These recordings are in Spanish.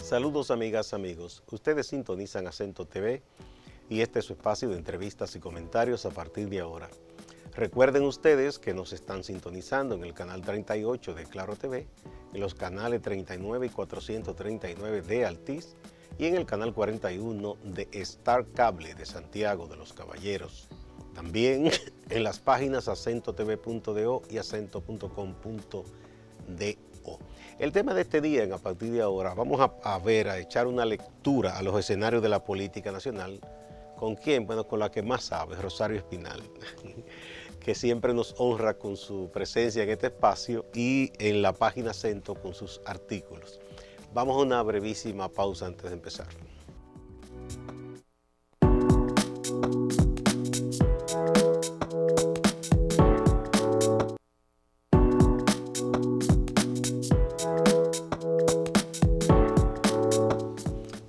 Saludos amigas, amigos. Ustedes sintonizan Acento TV y este es su espacio de entrevistas y comentarios a partir de ahora. Recuerden ustedes que nos están sintonizando en el canal 38 de Claro TV, en los canales 39 y 439 de Altiz y en el canal 41 de Star Cable de Santiago de los Caballeros. También en las páginas acentotv.do y acento.com.do. El tema de este día, a partir de ahora, vamos a echar una lectura a los escenarios de la política nacional. ¿Con quién? Bueno, con la que más sabe, Rosario Espinal, que siempre nos honra con su presencia en este espacio y en la página Acento con sus artículos. Vamos a una brevísima pausa antes de empezar.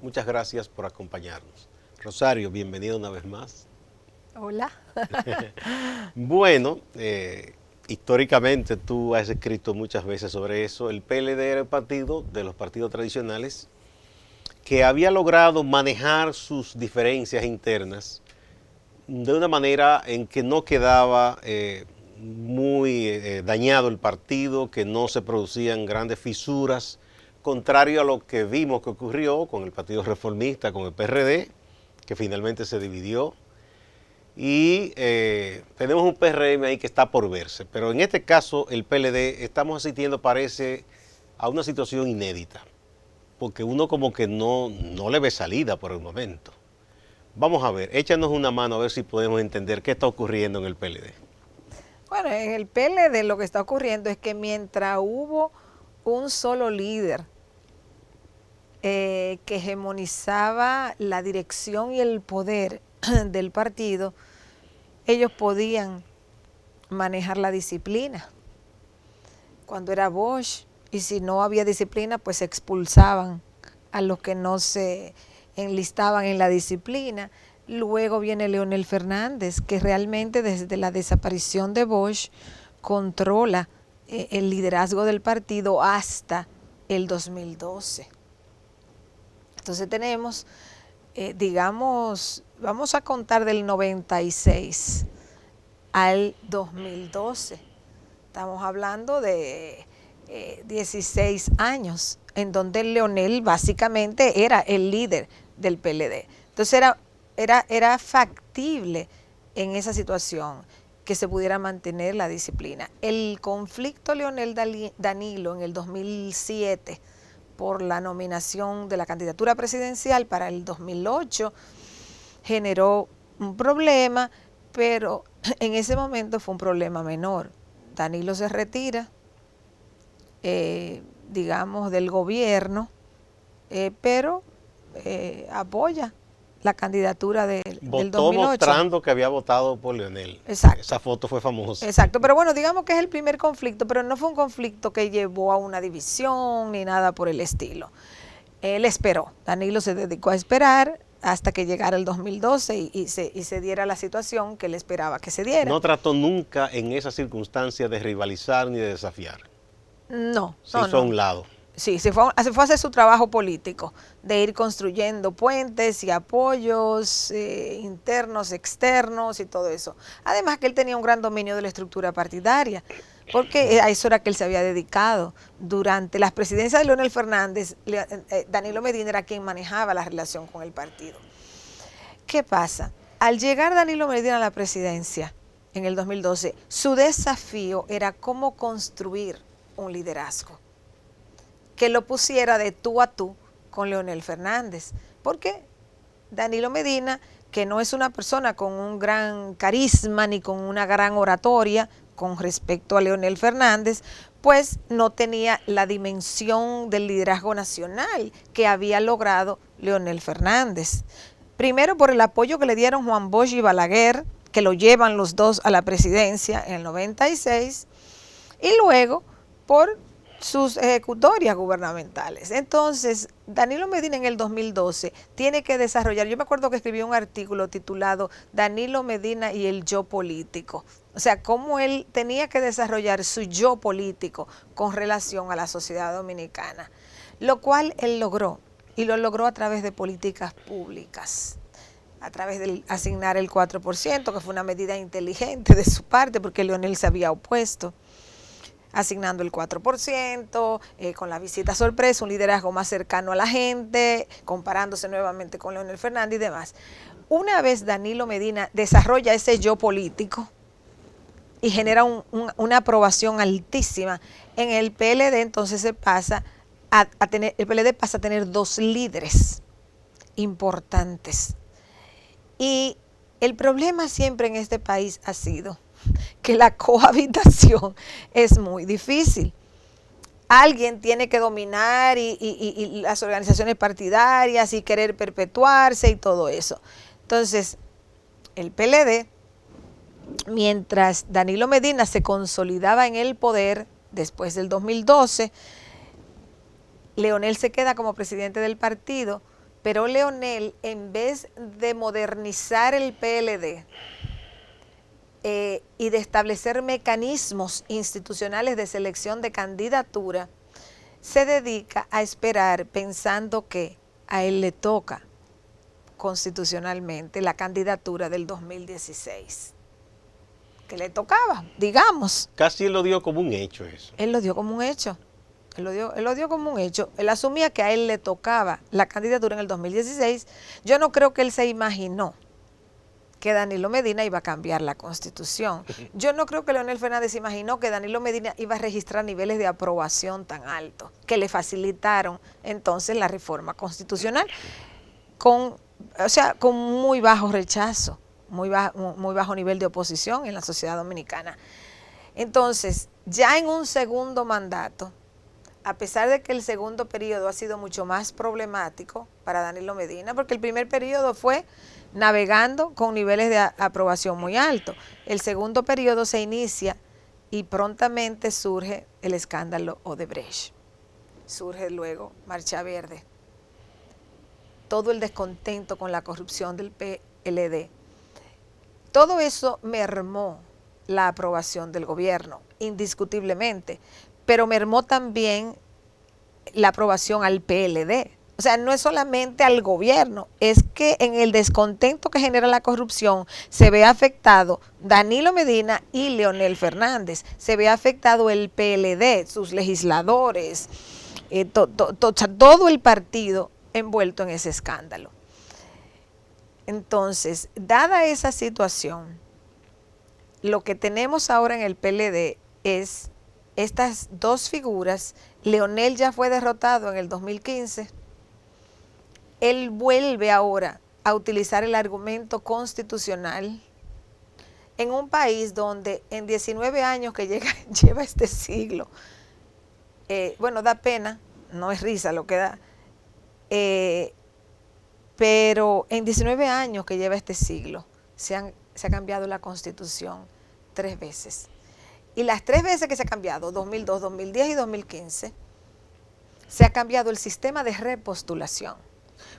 Muchas gracias por acompañarnos. Rosario, bienvenido una vez más. Hola. Bueno, históricamente tú has escrito muchas veces sobre eso. El PLD era el partido de los partidos tradicionales que había logrado manejar sus diferencias internas de una manera en que no quedaba muy dañado el partido, que no se producían grandes fisuras, contrario a lo que vimos que ocurrió con el Partido Reformista, con el PRD, que finalmente se dividió. Y tenemos un PRM ahí que está por verse. Pero en este caso, el PLD, estamos asistiendo, parece, a una situación inédita. Porque uno como que no le ve salida por el momento. Vamos a ver, échanos una mano a ver si podemos entender qué está ocurriendo en el PLD. Bueno, en el PLD lo que está ocurriendo es que mientras hubo un solo líder que hegemonizaba la dirección y el poder del partido, ellos podían manejar la disciplina. Cuando era Bosch, y si no había disciplina, pues expulsaban a los que no se enlistaban en la disciplina. Luego viene Leonel Fernández, que realmente desde la desaparición de Bosch controla el liderazgo del partido hasta el 2012. Entonces tenemos, digamos, vamos a contar del 96 al 2012. Estamos hablando de 16 años, en donde Leonel básicamente era el líder del PLD. Entonces era factible en esa situación que se pudiera mantener la disciplina. El conflicto Leonel-Danilo en el 2007 por la nominación de la candidatura presidencial para el 2008 generó un problema, pero en ese momento fue un problema menor. Danilo se retira, digamos, del gobierno, pero apoya la candidatura del 2008. Votó mostrando que había votado por Leonel. Exacto. Esa foto fue famosa. Exacto, pero bueno, digamos que es el primer conflicto, pero no fue un conflicto que llevó a una división ni nada por el estilo. Él esperó, Danilo se dedicó a esperar hasta que llegara el 2012 y se diera la situación que él esperaba que se diera. No trató nunca en esa circunstancia de rivalizar ni de desafiar. No. Se hizo a un lado. Sí, se fue a hacer su trabajo político, de ir construyendo puentes y apoyos internos, externos y todo eso. Además que él tenía un gran dominio de la estructura partidaria, porque a eso era que él se había dedicado. Durante las presidencias de Leonel Fernández, Danilo Medina era quien manejaba la relación con el partido. ¿Qué pasa? Al llegar Danilo Medina a la presidencia en el 2012, su desafío era cómo construir un liderazgo que lo pusiera de tú a tú con Leonel Fernández, porque Danilo Medina, que no es una persona con un gran carisma ni con una gran oratoria con respecto a Leonel Fernández, pues no tenía la dimensión del liderazgo nacional que había logrado Leonel Fernández. Primero por el apoyo que le dieron Juan Bosch y Balaguer, que lo llevan los dos a la presidencia en el 96, y luego por sus ejecutorias gubernamentales. Entonces, Danilo Medina en el 2012 tiene que desarrollar, yo me acuerdo que escribió un artículo titulado Danilo Medina y el yo político. O sea, cómo él tenía que desarrollar su yo político con relación a la sociedad dominicana, lo cual él logró, y lo logró a través de políticas públicas, a través de asignar el 4%, que fue una medida inteligente de su parte, porque Leonel se había opuesto, asignando el 4%, con la visita sorpresa, un liderazgo más cercano a la gente, comparándose nuevamente con Leonel Fernández y demás. Una vez Danilo Medina desarrolla ese yo político y genera una aprobación altísima, en el PLD entonces se pasa a tener, el PLD pasa a tener 2 líderes importantes. Y el problema siempre en este país ha sido que la cohabitación es muy difícil. Alguien tiene que dominar y las organizaciones partidarias y querer perpetuarse y todo eso. Entonces, el PLD, mientras Danilo Medina se consolidaba en el poder después del 2012, Leonel se queda como presidente del partido, pero Leonel, en vez de modernizar el PLD, y de establecer mecanismos institucionales de selección de candidatura, se dedica a esperar pensando que a él le toca constitucionalmente la candidatura del 2016, que le tocaba, digamos. Casi él lo dio como un hecho eso. Él lo dio como un hecho. Él lo dio como un hecho. Él asumía que a él le tocaba la candidatura en el 2016. Yo no creo que él se imaginó que Danilo Medina iba a cambiar la Constitución. Yo no creo que Leonel Fernández imaginó que Danilo Medina iba a registrar niveles de aprobación tan altos, que le facilitaron entonces la reforma constitucional con muy bajo rechazo, muy bajo nivel de oposición en la sociedad dominicana. Entonces, ya en un segundo mandato, a pesar de que el segundo periodo ha sido mucho más problemático para Danilo Medina, porque el primer periodo fue navegando con niveles de aprobación muy altos. El segundo periodo se inicia y prontamente surge el escándalo Odebrecht. Surge luego Marcha Verde. Todo el descontento con la corrupción del PLD. Todo eso mermó la aprobación del gobierno, indiscutiblemente, pero mermó también la aprobación al PLD. O sea, no es solamente al gobierno, es que en el descontento que genera la corrupción se ve afectado Danilo Medina y Leonel Fernández, se ve afectado el PLD, sus legisladores, todo el partido envuelto en ese escándalo. Entonces, dada esa situación, lo que tenemos ahora en el PLD es estas 2 figuras. Leonel ya fue derrotado en el 2015. Él vuelve ahora a utilizar el argumento constitucional en un país donde en 19 años que lleva este siglo, bueno, da pena, no es risa lo que da, pero en 19 años que lleva este siglo se ha cambiado la Constitución 3 veces. Y las 3 veces que se ha cambiado, 2002, 2010 y 2015, se ha cambiado el sistema de repostulación.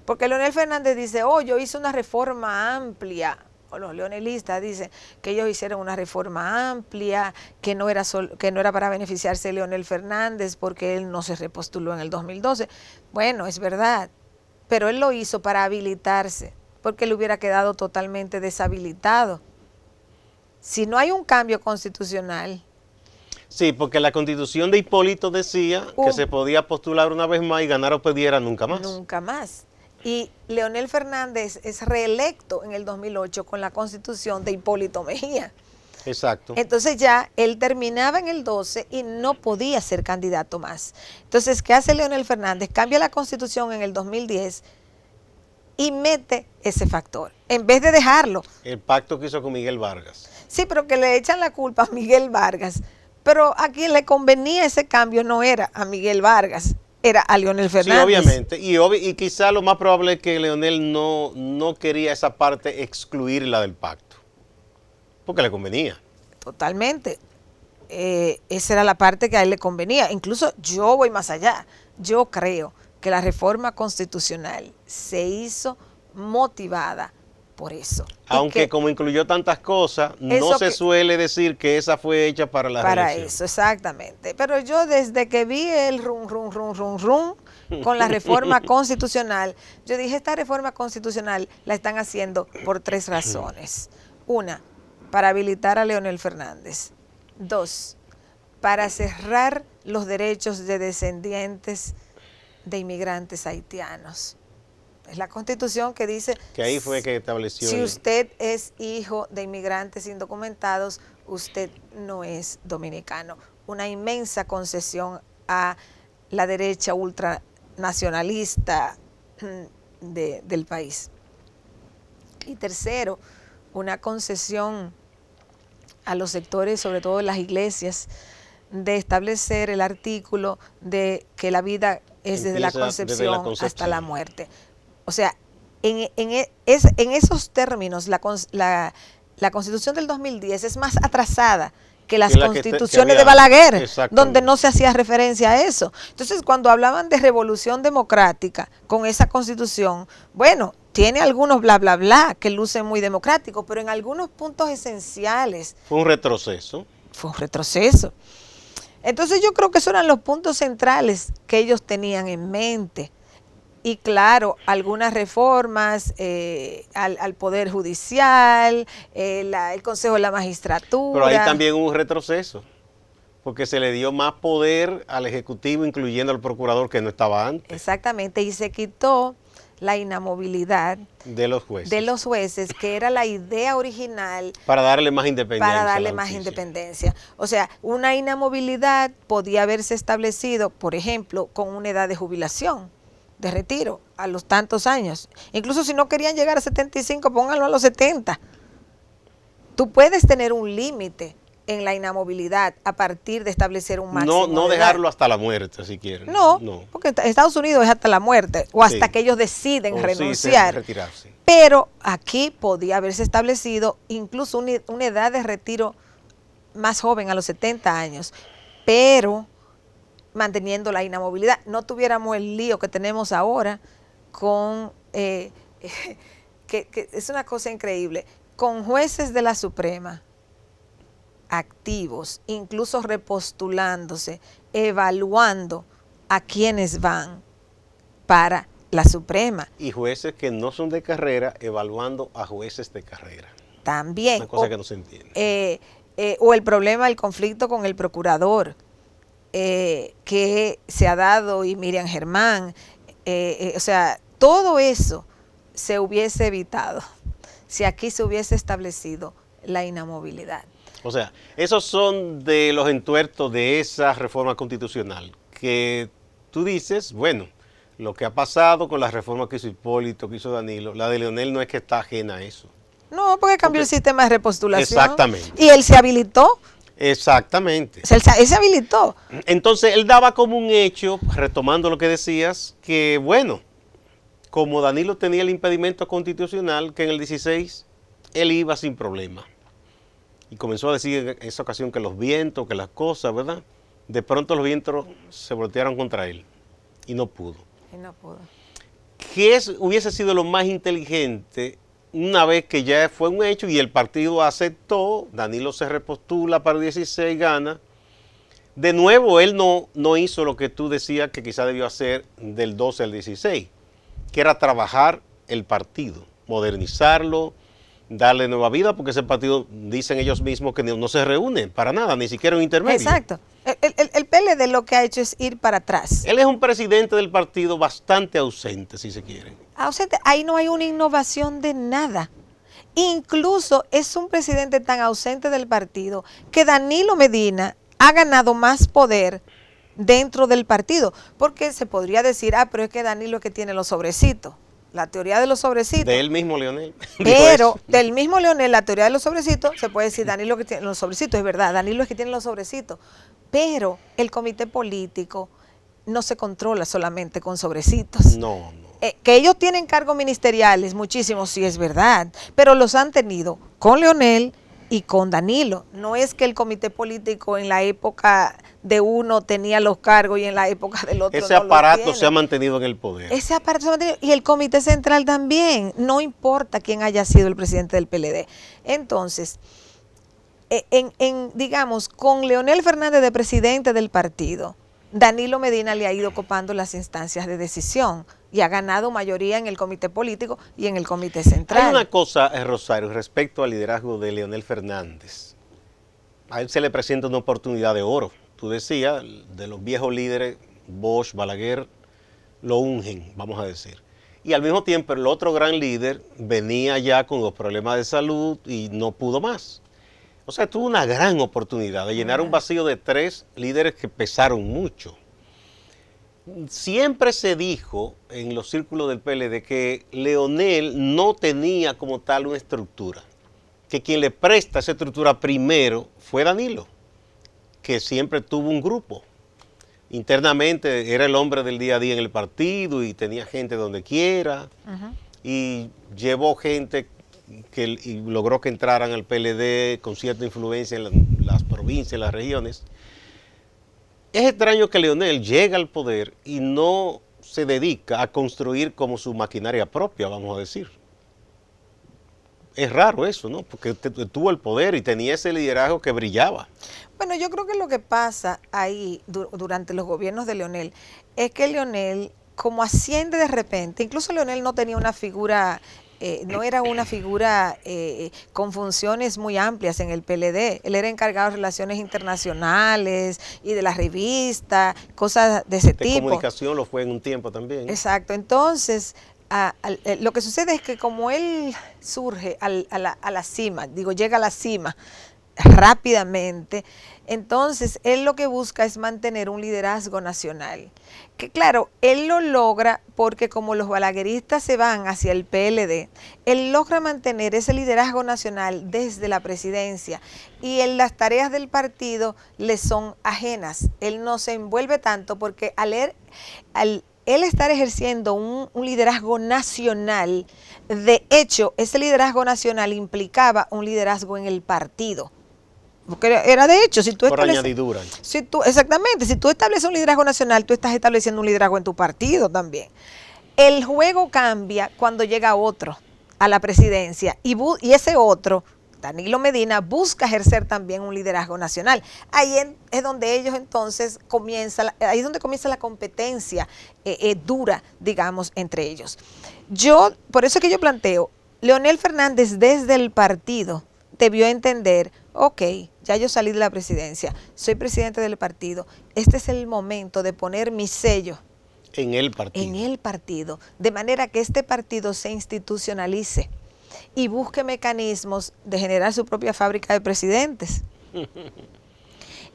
Porque Leonel Fernández dice, yo hice una reforma amplia, o los leonelistas dicen que ellos hicieron una reforma amplia, que no era para beneficiarse de Leonel Fernández porque él no se repostuló en el 2012. Bueno, es verdad, pero él lo hizo para habilitarse, porque él hubiera quedado totalmente deshabilitado. Si no hay un cambio constitucional. Sí, porque la Constitución de Hipólito decía que se podía postular una vez más y ganar o perdiera nunca más. Nunca más. Y Leonel Fernández es reelecto en el 2008 con la Constitución de Hipólito Mejía. Exacto. Entonces ya él terminaba en el 12 y no podía ser candidato más. Entonces, ¿qué hace Leonel Fernández? Cambia la Constitución en el 2010 y mete ese factor, en vez de dejarlo. El pacto que hizo con Miguel Vargas. Sí, pero que le echan la culpa a Miguel Vargas. Pero a quien le convenía ese cambio no era a Miguel Vargas, era a Leonel Fernández. Sí, obviamente. Y quizá lo más probable es que Leonel no quería esa parte excluirla del pacto, porque le convenía. Totalmente. esa era la parte que a él le convenía. Incluso yo voy más allá. Yo creo que la reforma constitucional se hizo motivada por eso. Aunque como incluyó tantas cosas, no se suele decir que esa fue hecha para la reelección. Para eso, exactamente. Pero yo desde que vi el rum con la reforma constitucional, yo dije, esta reforma constitucional la están haciendo por 3 razones. Una, para habilitar a Leonel Fernández. 2, para cerrar los derechos de descendientes de inmigrantes haitianos. Es la Constitución que dice que ahí fue que estableció. Si usted es hijo de inmigrantes indocumentados, usted no es dominicano. Una inmensa concesión a la derecha ultranacionalista del país. Y tercero, una concesión a los sectores, sobre todo las iglesias, de establecer el artículo de que la vida es desde la concepción hasta la muerte. O sea, en esos términos, la Constitución del 2010 es más atrasada que las constituciones de Balaguer, donde no se hacía referencia a eso. Entonces, cuando hablaban de revolución democrática con esa Constitución, bueno, tiene algunos bla, bla, bla que lucen muy democráticos, pero en algunos puntos esenciales. Fue un retroceso. Fue un retroceso. Entonces, yo creo que esos eran los puntos centrales que ellos tenían en mente. Y claro, algunas reformas al Poder Judicial, el Consejo de la Magistratura. Pero ahí también hubo un retroceso, porque se le dio más poder al Ejecutivo, incluyendo al Procurador que no estaba antes. Exactamente, y se quitó la inamovilidad de los jueces, que era la idea original. Para darle más independencia. Para darle más independencia. O sea, una inamovilidad podía haberse establecido, por ejemplo, con una edad de jubilación, de retiro, a los tantos años. Incluso si no querían llegar a 75, pónganlo a los 70. Tú puedes tener un límite en la inamovilidad a partir de establecer un máximo. No dejarlo hasta la muerte, si quieren. No, porque en Estados Unidos es hasta la muerte, o hasta que ellos deciden renunciar. Retirarse. Pero aquí podía haberse establecido incluso una edad de retiro más joven, a los 70 años, pero manteniendo la inamovilidad, no tuviéramos el lío que tenemos ahora con, que es una cosa increíble, con jueces de la Suprema activos, incluso repostulándose, evaluando a quienes van para la Suprema. Y jueces que no son de carrera, evaluando a jueces de carrera. También. Una cosa que no se entiende. O el problema, el conflicto con el procurador, que se ha dado, y Miriam Germán, o sea, todo eso se hubiese evitado si aquí se hubiese establecido la inamovilidad. O sea, esos son de los entuertos de esa reforma constitucional, que tú dices, bueno, lo que ha pasado con la reforma que hizo Hipólito, que hizo Danilo, la de Leonel no es que está ajena a eso. No, porque cambió el sistema de repostulación. Exactamente. Y él se habilitó. Exactamente. Él se habilitó. Entonces, él daba como un hecho, retomando lo que decías, que bueno, como Danilo tenía el impedimento constitucional, que en el 16 él iba sin problema. Y comenzó a decir en esa ocasión que los vientos, que las cosas, ¿verdad? De pronto los vientos se voltearon contra él y no pudo. ¿Qué hubiese sido lo más inteligente una vez que ya fue un hecho y el partido aceptó? Danilo se repostula para el 16, gana. De nuevo, él no hizo lo que tú decías que quizá debió hacer del 12 al 16, que era trabajar el partido, modernizarlo, darle nueva vida, porque ese partido, dicen ellos mismos, que no se reúne para nada, ni siquiera un intermedio. Exacto. El PLD lo que ha hecho es ir para atrás. Él es un presidente del partido bastante ausente, si se quiere. Ausente, ahí no hay una innovación de nada. Incluso es un presidente tan ausente del partido que Danilo Medina ha ganado más poder dentro del partido, porque se podría decir, pero es que Danilo es que tiene los sobrecitos. La teoría de los sobrecitos. De él mismo, Leonel. Pero del mismo Leonel, la teoría de los sobrecitos, se puede decir Danilo que tiene los sobrecitos, es verdad, Danilo es que tiene los sobrecitos. Pero el comité político no se controla solamente con sobrecitos. No. Que ellos tienen cargos ministeriales, muchísimos, sí es verdad, pero los han tenido con Leonel, y con Danilo. No es que el comité político en la época de uno tenía los cargos y en la época del otro ese no los aparato tiene. se ha mantenido en el poder. Ese aparato se ha mantenido, y el comité central también, no importa quién haya sido el presidente del PLD. Entonces, digamos, con Leonel Fernández de presidente del partido, Danilo Medina le ha ido copando las instancias de decisión y ha ganado mayoría en el comité político y en el comité central. Hay una cosa, Rosario, respecto al liderazgo de Leonel Fernández. A él se le presenta una oportunidad de oro. Tú decías, de los viejos líderes, Bosch, Balaguer, lo ungen, vamos a decir. Y al mismo tiempo el otro gran líder venía ya con los problemas de salud y no pudo más. O sea, tuvo una gran oportunidad de llenar un vacío de 3 líderes que pesaron mucho. Siempre se dijo en los círculos del PLD que Leonel no tenía como tal una estructura, que quien le presta esa estructura primero fue Danilo, que siempre tuvo un grupo. Internamente era el hombre del día a día en el partido y tenía gente donde quiera, y llevó gente y logró que entraran al PLD con cierta influencia en las provincias, en las regiones. Es extraño que Leonel llegue al poder y no se dedica a construir como su maquinaria propia, vamos a decir. Es raro eso, ¿no? Porque tuvo el poder y tenía ese liderazgo que brillaba. Bueno, yo creo que lo que pasa ahí durante los gobiernos de Leonel es que Leonel, como asciende de repente, incluso Leonel no tenía una figura, no era una figura con funciones muy amplias en el PLD. Él era encargado de relaciones internacionales y de la revista, cosas de ese tipo. De comunicación lo fue en un tiempo también. Exacto. Entonces, lo que sucede es que como él surge a la cima, llega a la cima rápidamente, entonces él lo que busca es mantener un liderazgo nacional. Que claro, él lo logra porque como los balagueristas se van hacia el PLD, él logra mantener ese liderazgo nacional desde la presidencia y en las tareas del partido le son ajenas. Él no se envuelve tanto porque al él estar ejerciendo un liderazgo nacional, de hecho, ese liderazgo nacional implicaba un liderazgo en el partido. Porque era de hecho, si tú por añadidura. Exactamente, si tú estableces un liderazgo nacional, tú estás estableciendo un liderazgo en tu partido también. El juego cambia cuando llega otro a la presidencia y ese otro, Danilo Medina, busca ejercer también un liderazgo nacional. Ahí es donde ellos entonces ahí es donde comienza la competencia dura, digamos, entre ellos. Por eso es que yo planteo, Leonel Fernández desde el partido debió entender, ok, ya yo salí de la presidencia, soy presidente del partido, este es el momento de poner mi sello en el partido. En el partido, de manera que este partido se institucionalice y busque mecanismos de generar su propia fábrica de presidentes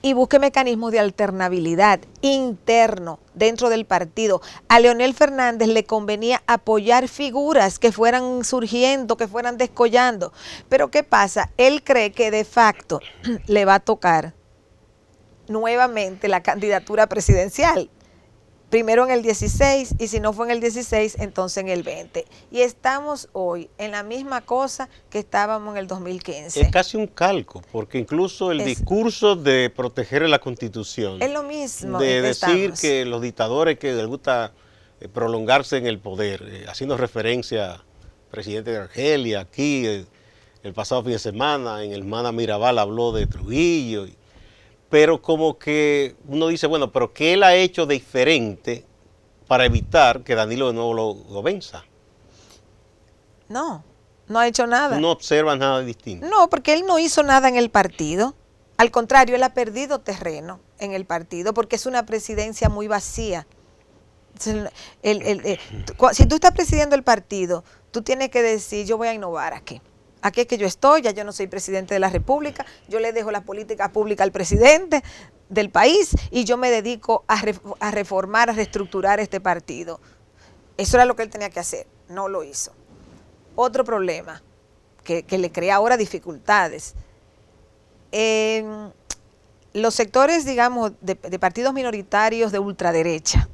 y busque mecanismos de alternabilidad interno dentro del partido. A Leonel Fernández le convenía apoyar figuras que fueran surgiendo, que fueran descollando. Pero ¿qué pasa? Él cree que de facto le va a tocar nuevamente la candidatura presidencial. Primero en el 16 y si no fue en el 16, entonces en el 20. Y estamos hoy en la misma cosa que estábamos en el 2015. Es casi un calco, porque incluso el discurso de proteger la Constitución. Es lo mismo. De decir que los dictadores que les gusta prolongarse en el poder, haciendo referencia al presidente de Argelia, aquí el pasado fin de semana, en el Mana Mirabal habló de Trujillo. Pero como que uno dice, bueno, pero ¿qué él ha hecho diferente para evitar que Danilo de nuevo lo venza? No, no ha hecho nada. No observa nada distinto. No, porque él no hizo nada en el partido. Al contrario, él ha perdido terreno en el partido porque es una presidencia muy vacía. Si tú estás presidiendo el partido, tú tienes que decir, yo voy a innovar aquí. Aquí es que yo estoy, ya yo no soy presidente de la República, yo le dejo la política pública al presidente del país y yo me dedico a reformar, a reestructurar este partido. Eso era lo que él tenía que hacer, no lo hizo. Otro problema que le crea ahora dificultades. Los sectores, digamos, de partidos minoritarios de ultraderecha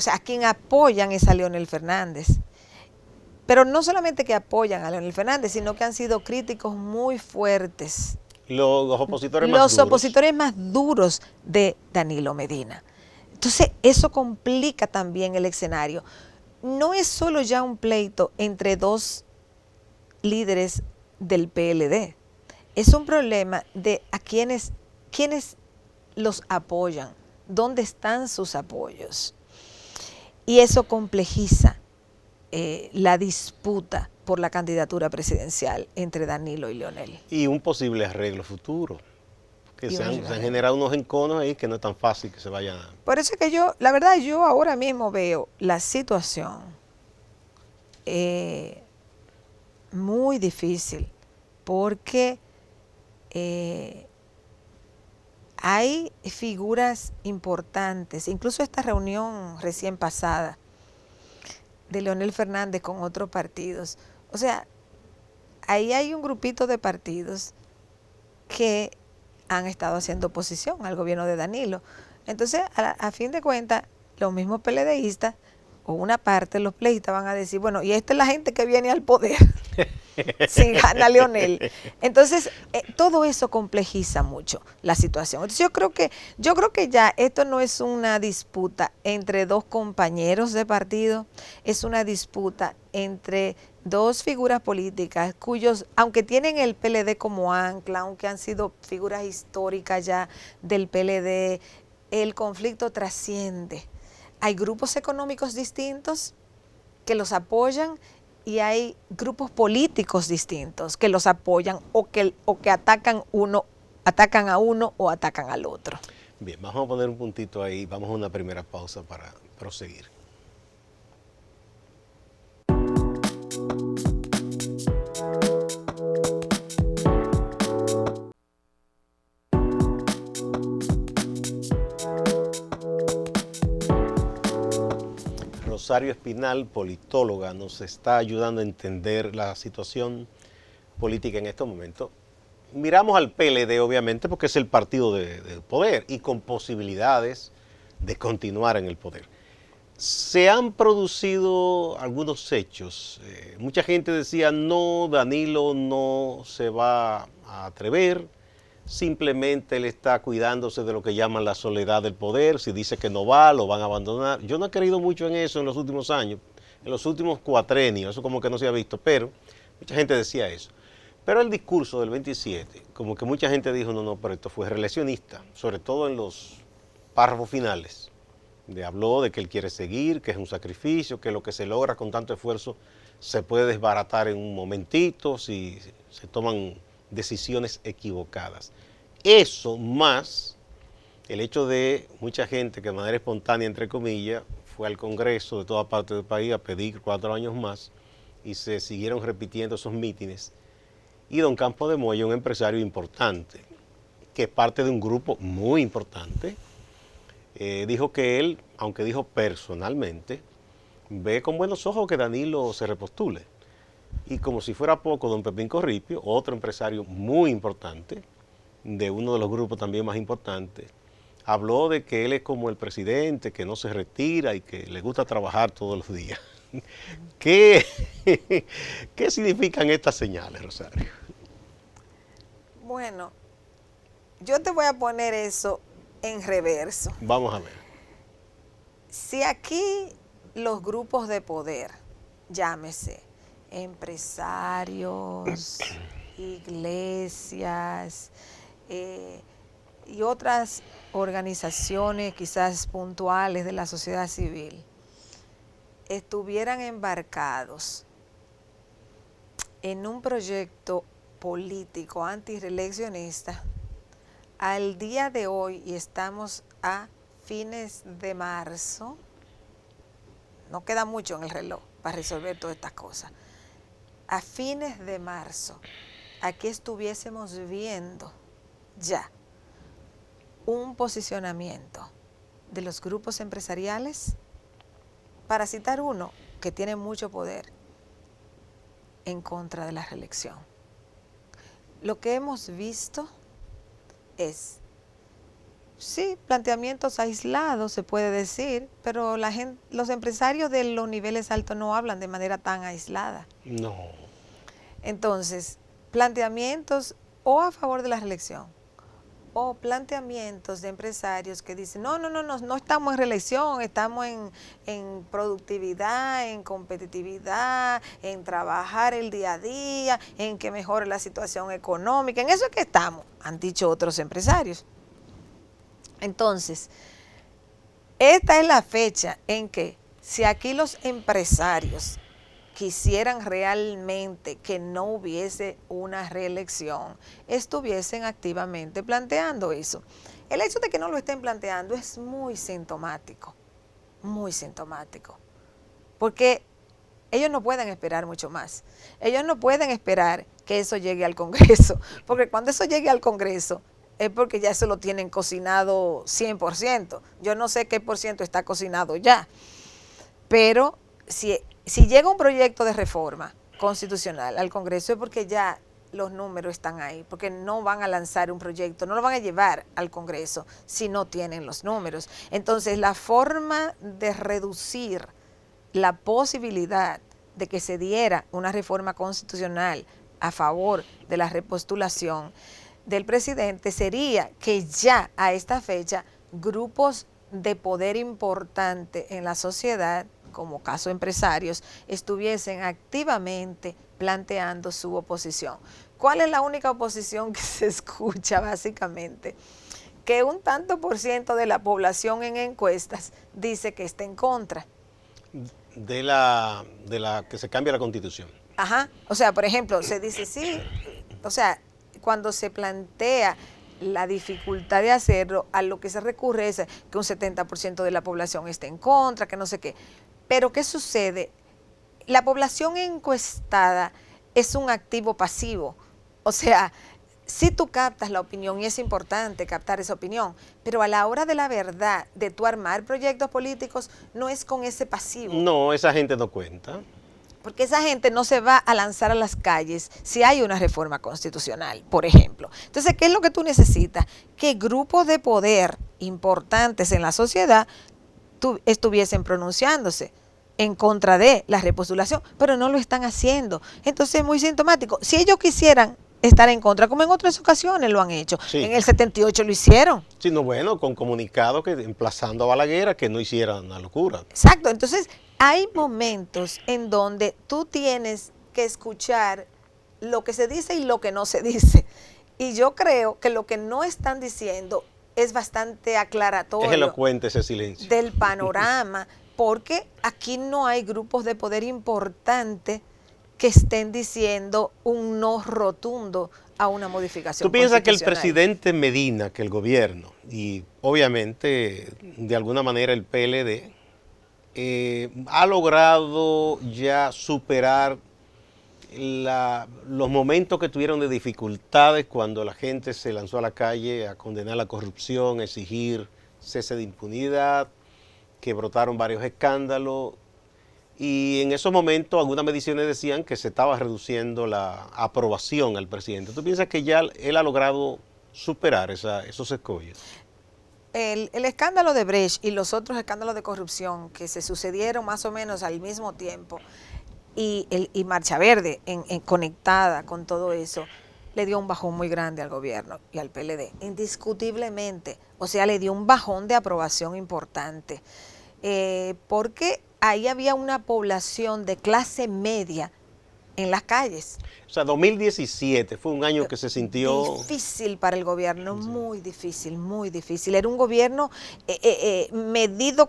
a quien apoyan es a Leonel Fernández. pero no solamente que apoyan a Leonel Fernández, sino que han sido críticos muy fuertes. Los opositores más Los duros. opositores más duros de Danilo Medina. Entonces, eso complica también el escenario. No es solo ya un pleito entre dos líderes del PLD. Es un problema de a quienes los apoyan, dónde están sus apoyos. Y eso complejiza la disputa por la candidatura presidencial entre Danilo y Leonel. Y un posible arreglo futuro. Que se han generado unos enconos ahí que no es tan fácil que se vayan a... Por eso es que la verdad, yo ahora mismo veo la situación muy difícil, porque hay figuras importantes, incluso esta reunión recién pasada de Leonel Fernández con otros partidos. O sea, ahí hay un grupito de partidos que han estado haciendo oposición al gobierno de Danilo. Entonces, a fin de cuentas, los mismos PLDistas o una parte de los pleistas van a decir, bueno, y esta es la gente que viene al poder si gana Leonel. Entonces, todo eso complejiza mucho la situación. Entonces, yo creo que ya esto no es una disputa entre dos compañeros de partido, es una disputa entre dos figuras políticas cuyos, aunque tienen el PLD como ancla, aunque han sido figuras históricas ya del PLD, el conflicto trasciende. Hay grupos económicos distintos que los apoyan y hay grupos políticos distintos que los apoyan o que atacan a uno o atacan al otro. Bien, vamos a poner un puntito ahí, vamos a una primera pausa para proseguir. Rosario Espinal, politóloga, nos está ayudando a entender la situación política en estos momentos. Miramos al PLD, obviamente, porque es el partido del poder y con posibilidades de continuar en el poder. Se han producido algunos hechos. Mucha gente decía, no, Danilo no se va a atrever, simplemente él está cuidándose de lo que llaman la soledad del poder. Si dice que no va, lo van a abandonar. Yo no he creído mucho en eso en los últimos años, en los últimos cuatrenios, eso como que no se ha visto, pero mucha gente decía eso. Pero el discurso del 27, como que mucha gente dijo, no, pero esto fue reeleccionista, sobre todo en los párrafos finales. Habló de que él quiere seguir, que es un sacrificio, que lo que se logra con tanto esfuerzo se puede desbaratar en un momentito si se toman decisiones equivocadas. Eso más el hecho de mucha gente que de manera espontánea, entre comillas, fue al Congreso de toda parte del país a pedir 4 años más y se siguieron repitiendo esos mítines. Y don Campo de Moya, un empresario importante, que es parte de un grupo muy importante, dijo que él, aunque dijo personalmente, ve con buenos ojos que Danilo se repostule. Y como si fuera poco, don Pepín Corripio, otro empresario muy importante, de uno de los grupos también más importantes, habló de que él es como el presidente, que no se retira y que le gusta trabajar todos los días. ¿Qué significan estas señales, Rosario? Bueno, yo te voy a poner eso en reverso. Vamos a ver. Si aquí los grupos de poder, llámese empresarios, iglesias y otras organizaciones quizás puntuales de la sociedad civil, estuvieran embarcados en un proyecto político antireeleccionista, al día de hoy, y estamos a fines de marzo, no queda mucho en el reloj para resolver todas estas cosas, a fines de marzo, aquí estuviésemos viendo ya un posicionamiento de los grupos empresariales, para citar uno que tiene mucho poder, en contra de la reelección. Lo que hemos visto es Sí, planteamientos aislados se puede decir, pero los empresarios de los niveles altos no hablan de manera tan aislada. No. Entonces, planteamientos o a favor de la reelección o planteamientos de empresarios que dicen, no estamos en reelección, estamos en productividad, en competitividad, en trabajar el día a día, en que mejore la situación económica, en eso es que estamos, han dicho otros empresarios. Entonces, esta es la fecha en que si aquí los empresarios quisieran realmente que no hubiese una reelección, estuviesen activamente planteando eso. El hecho de que no lo estén planteando es muy sintomático, porque ellos no pueden esperar mucho más. Ellos no pueden esperar que eso llegue al Congreso, porque cuando eso llegue al Congreso es porque ya eso lo tienen cocinado 100%. Yo no sé qué por ciento está cocinado ya, pero si llega un proyecto de reforma constitucional al Congreso es porque ya los números están ahí, porque no van a lanzar un proyecto, no lo van a llevar al Congreso si no tienen los números. Entonces, la forma de reducir la posibilidad de que se diera una reforma constitucional a favor de la repostulación del presidente sería que ya a esta fecha grupos de poder importante en la sociedad, como caso empresarios, estuviesen activamente planteando su oposición. ¿Cuál es la única oposición que se escucha básicamente? Que un tanto por ciento de la población en encuestas dice que está en contra. De la que se cambie la Constitución. Ajá, o sea, por ejemplo, se dice sí, o sea, cuando se plantea la dificultad de hacerlo, a lo que se recurre es que un 70% de la población esté en contra, que no sé qué. Pero ¿qué sucede? La población encuestada es un activo pasivo. O sea, si tú captas la opinión, y es importante captar esa opinión, pero a la hora de la verdad, de tú armar proyectos políticos, no es con ese pasivo. No, esa gente no cuenta. Porque esa gente no se va a lanzar a las calles si hay una reforma constitucional, por ejemplo. Entonces, ¿qué es lo que tú necesitas? Que grupos de poder importantes en la sociedad estuviesen pronunciándose en contra de la repostulación, pero no lo están haciendo. Entonces es muy sintomático. Si ellos quisieran estar en contra, como en otras ocasiones lo han hecho, sí. En el 78 lo hicieron. Sí, no, bueno, con comunicado que emplazando a Balaguer a que no hiciera una locura. Exacto, entonces hay momentos en donde tú tienes que escuchar lo que se dice y lo que no se dice. Y yo creo que lo que no están diciendo es bastante aclaratorio. Es elocuente ese silencio. Del panorama, porque aquí no hay grupos de poder importantes que estén diciendo un no rotundo a una modificación. ¿Tú piensas que el presidente Medina, que el gobierno, y obviamente de alguna manera el PLD, ha logrado ya superar los momentos que tuvieron de dificultades cuando la gente se lanzó a la calle a condenar la corrupción, a exigir cese de impunidad, que brotaron varios escándalos? Y en esos momentos algunas mediciones decían que se estaba reduciendo la aprobación al presidente. ¿Tú piensas que ya él ha logrado superar esos escollos? El escándalo de Brecht y los otros escándalos de corrupción que se sucedieron más o menos al mismo tiempo, y Marcha Verde conectada con todo eso, le dio un bajón muy grande al gobierno y al PLD, indiscutiblemente. O sea, le dio un bajón de aprobación importante, porque ahí había una población de clase media en las calles. O sea, 2017 fue un año que se sintió... Difícil para el gobierno, sí. Muy difícil, muy difícil. Era un gobierno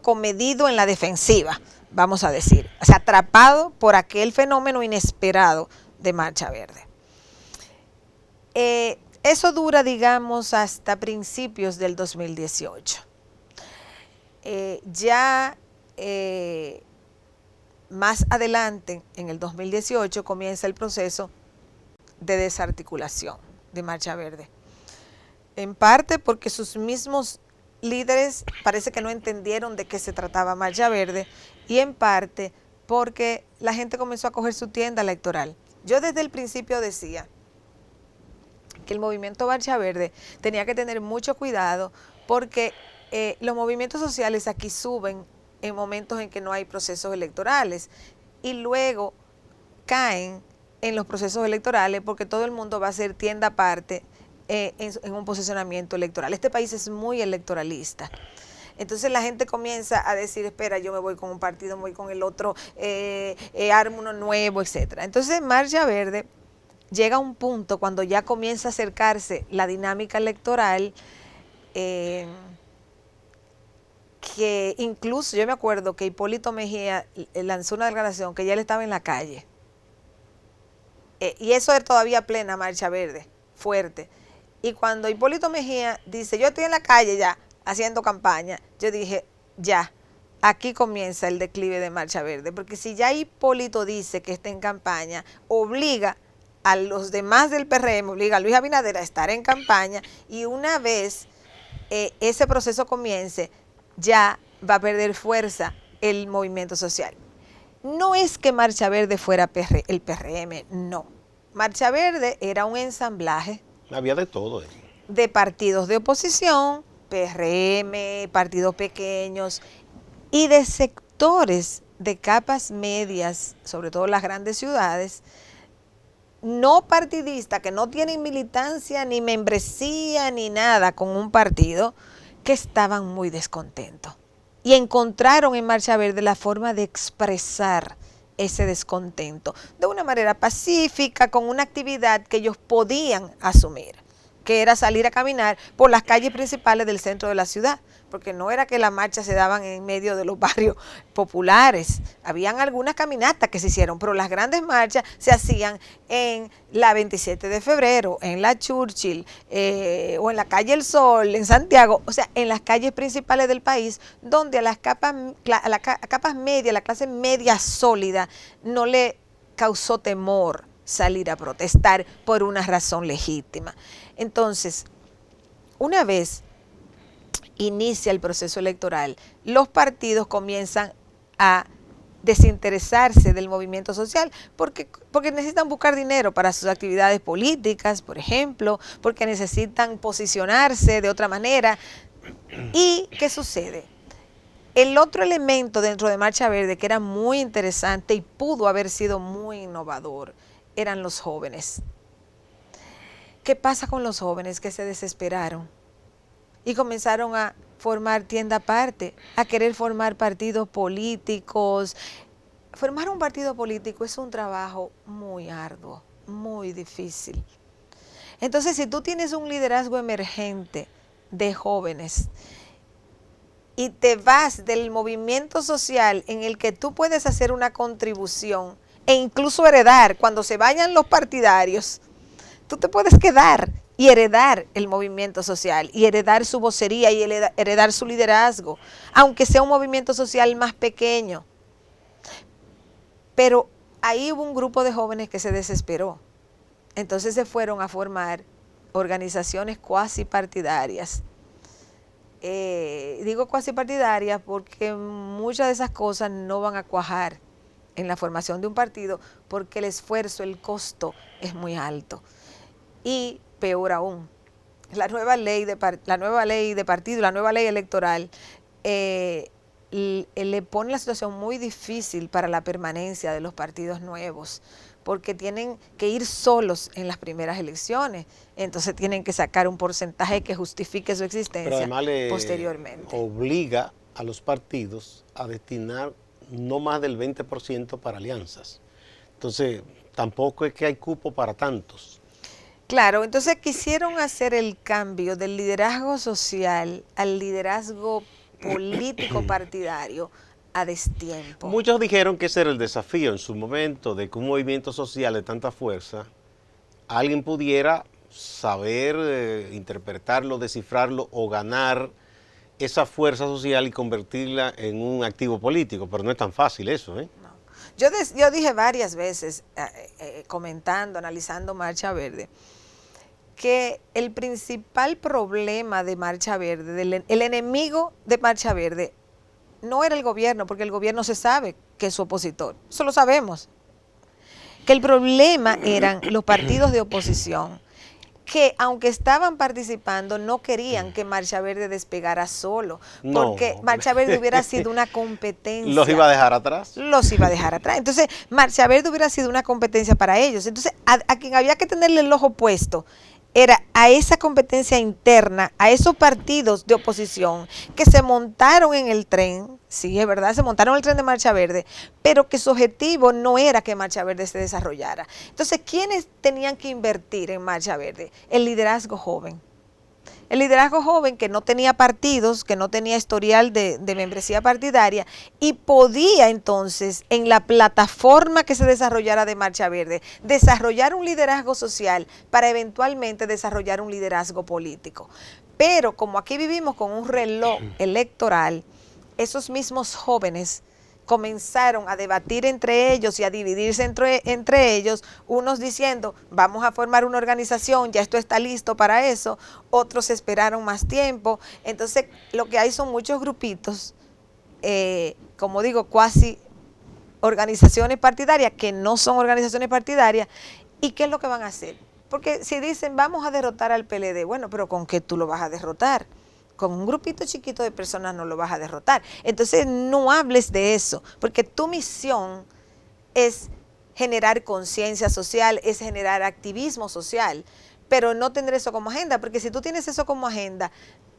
comedido en la defensiva, vamos a decir. O sea, atrapado por aquel fenómeno inesperado de Marcha Verde. Eso dura, digamos, hasta principios del 2018. Más adelante, en el 2018, comienza el proceso de desarticulación de Marcha Verde. En parte porque sus mismos líderes parece que no entendieron de qué se trataba Marcha Verde, y en parte porque la gente comenzó a coger su tienda electoral. Yo desde el principio decía que el movimiento Marcha Verde tenía que tener mucho cuidado porque los movimientos sociales aquí suben en momentos en que no hay procesos electorales y luego caen en los procesos electorales porque todo el mundo va a hacer tienda aparte en un posicionamiento electoral. Este país es muy electoralista. Entonces la gente comienza a decir, espera, yo me voy con un partido, me voy con el otro, armo uno nuevo, etcétera. Entonces Marcha Verde llega a un punto cuando ya comienza a acercarse la dinámica electoral, que incluso yo me acuerdo que Hipólito Mejía lanzó una declaración que ya él estaba en la calle. Y eso es todavía plena Marcha Verde, fuerte. Y cuando Hipólito Mejía dice, yo estoy en la calle ya, haciendo campaña, yo dije, ya, aquí comienza el declive de Marcha Verde, porque si ya Hipólito dice que está en campaña, obliga a los demás del PRM, obliga a Luis Abinader a estar en campaña, y una vez ese proceso comience, ya va a perder fuerza el movimiento social. No es que Marcha Verde fuera el PRM, no. Marcha Verde era un ensamblaje. Había de todo. De partidos de oposición, PRM, partidos pequeños y de sectores de capas medias, sobre todo las grandes ciudades, no partidistas, que no tienen militancia ni membresía ni nada con un partido, que estaban muy descontentos. Y encontraron en Marcha Verde la forma de expresar ese descontento de una manera pacífica, con una actividad que ellos podían asumir, que era salir a caminar por las calles principales del centro de la ciudad, porque no era que las marchas se daban en medio de los barrios populares, habían algunas caminatas que se hicieron, pero las grandes marchas se hacían en la 27 de febrero, en la Churchill, o en la calle El Sol, en Santiago, o sea, en las calles principales del país, donde a las capas medias, la clase media sólida, no le causó temor salir a protestar por una razón legítima. Entonces, una vez inicia el proceso electoral, los partidos comienzan a desinteresarse del movimiento social porque necesitan buscar dinero para sus actividades políticas, por ejemplo, porque necesitan posicionarse de otra manera. ¿Y qué sucede? El otro elemento dentro de Marcha Verde que era muy interesante y pudo haber sido muy innovador eran los jóvenes. ¿Qué pasa con los jóvenes que se desesperaron y comenzaron a formar tienda aparte, a querer formar partidos políticos? Formar un partido político es un trabajo muy arduo, muy difícil. Entonces, si tú tienes un liderazgo emergente de jóvenes y te vas del movimiento social en el que tú puedes hacer una contribución e incluso heredar cuando se vayan los partidarios, tú te puedes quedar y heredar el movimiento social y heredar su vocería y heredar su liderazgo, aunque sea un movimiento social más pequeño. Pero ahí hubo un grupo de jóvenes que se desesperó. Entonces se fueron a formar organizaciones cuasi partidarias. Digo cuasi partidarias porque muchas de esas cosas no van a cuajar en la formación de un partido porque el esfuerzo, el costo es muy alto. Y peor aún, la nueva ley de partido, la nueva ley electoral le pone la situación muy difícil para la permanencia de los partidos nuevos, porque tienen que ir solos en las primeras elecciones, entonces tienen que sacar un porcentaje que justifique su existencia posteriormente. Obliga a los partidos a destinar no más del 20% para alianzas. Entonces, tampoco es que hay cupo para tantos. Claro, entonces quisieron hacer el cambio del liderazgo social al liderazgo político partidario a destiempo. Muchos dijeron que ese era el desafío en su momento, de que un movimiento social de tanta fuerza, alguien pudiera saber interpretarlo, descifrarlo o ganar esa fuerza social y convertirla en un activo político, pero no es tan fácil eso, ¿eh? No. Yo dije varias veces, comentando, analizando Marcha Verde, que el principal problema de Marcha Verde, el enemigo de Marcha Verde, no era el gobierno, porque el gobierno se sabe que es su opositor, eso lo sabemos. Que el problema eran los partidos de oposición, que aunque estaban participando, no querían que Marcha Verde despegara solo, porque No. Marcha Verde hubiera sido una competencia. ¿Los iba a dejar atrás? Los iba a dejar atrás. Entonces, Marcha Verde hubiera sido una competencia para ellos. Entonces, a quien había que tenerle el ojo puesto era a esa competencia interna, a esos partidos de oposición que se montaron en el tren, sí, es verdad, se montaron en el tren de Marcha Verde, pero que su objetivo no era que Marcha Verde se desarrollara. Entonces, ¿quiénes tenían que invertir en Marcha Verde? El liderazgo joven. El liderazgo joven que no tenía partidos, que no tenía historial de membresía partidaria y podía entonces en la plataforma que se desarrollara de Marcha Verde desarrollar un liderazgo social para eventualmente desarrollar un liderazgo político. Pero como aquí vivimos con un reloj electoral, esos mismos jóvenes comenzaron a debatir entre ellos y a dividirse entre ellos, unos diciendo, vamos a formar una organización, ya esto está listo para eso, otros esperaron más tiempo. Entonces, lo que hay son muchos grupitos, como digo, cuasi organizaciones partidarias, que no son organizaciones partidarias. ¿Y qué es lo que van a hacer? Porque si dicen, vamos a derrotar al PLD, bueno, pero ¿con qué tú lo vas a derrotar? Con un grupito chiquito de personas no lo vas a derrotar. Entonces no hables de eso, porque tu misión es generar conciencia social, es generar activismo social, pero no tener eso como agenda, porque si tú tienes eso como agenda,